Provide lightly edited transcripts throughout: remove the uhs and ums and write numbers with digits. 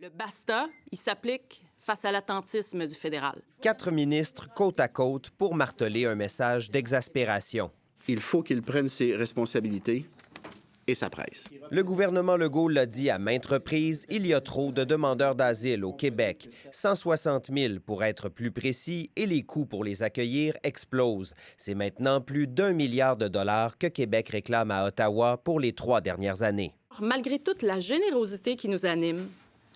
Le basta, il s'applique face à l'attentisme du fédéral. 4 ministres côte à côte pour marteler un message d'exaspération. Il faut qu'il prenne ses responsabilités et sa presse. Le gouvernement Legault l'a dit à maintes reprises, il y a trop de demandeurs d'asile au Québec. 160 000 pour être plus précis, et les coûts pour les accueillir explosent. C'est maintenant plus d'1 milliard de dollars que Québec réclame à Ottawa pour les 3 dernières années. Malgré toute la générosité qui nous anime,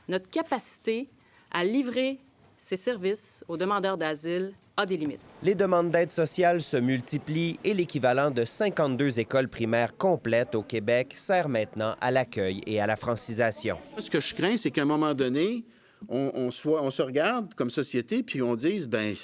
notre capacité à livrer ces services aux demandeurs d'asile a des limites. Les demandes d'aide sociale se multiplient et l'équivalent de 52 écoles primaires complètes au Québec sert maintenant à l'accueil et à la francisation. Ce que je crains, c'est qu'à un moment donné, on se regarde comme société puis on dise, ben,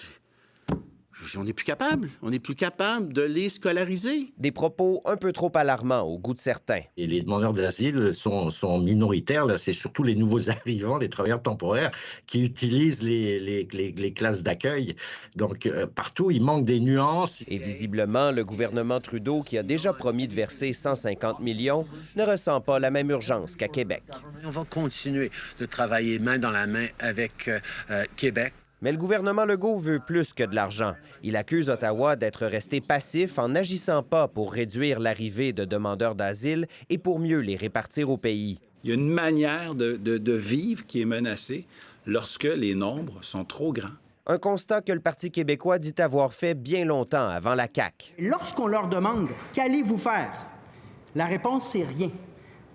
on n'est plus capable. On n'est plus capable de les scolariser. Des propos un peu trop alarmants au goût de certains. Et les demandeurs d'asile sont minoritaires. Là, c'est surtout les nouveaux arrivants, les travailleurs temporaires, qui utilisent les classes d'accueil. Donc, partout, il manque des nuances. Et visiblement, le gouvernement Trudeau, qui a déjà promis de verser 150 millions, ne ressent pas la même urgence qu'à Québec. On va continuer de travailler main dans la main avec Québec. Mais le gouvernement Legault veut plus que de l'argent. Il accuse Ottawa d'être resté passif en n'agissant pas pour réduire l'arrivée de demandeurs d'asile et pour mieux les répartir au pays. Il y a une manière de vivre qui est menacée lorsque les nombres sont trop grands. Un constat que le Parti québécois dit avoir fait bien longtemps avant la CAQ. Lorsqu'on leur demande « Qu'allez-vous faire? » la réponse, c'est rien.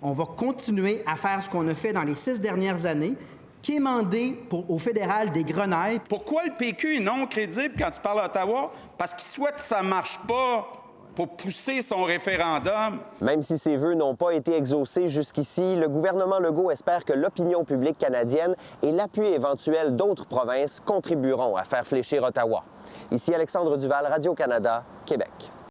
On va continuer à faire ce qu'on a fait dans les 6 dernières années, quémander au fédéral des grenailles. Pourquoi le PQ est non crédible quand il parle à Ottawa? Parce qu'il souhaite que ça ne marche pas pour pousser son référendum. Même si ces vœux n'ont pas été exaucés jusqu'ici, le gouvernement Legault espère que l'opinion publique canadienne et l'appui éventuel d'autres provinces contribueront à faire fléchir Ottawa. Ici Alexandre Duval, Radio-Canada, Québec.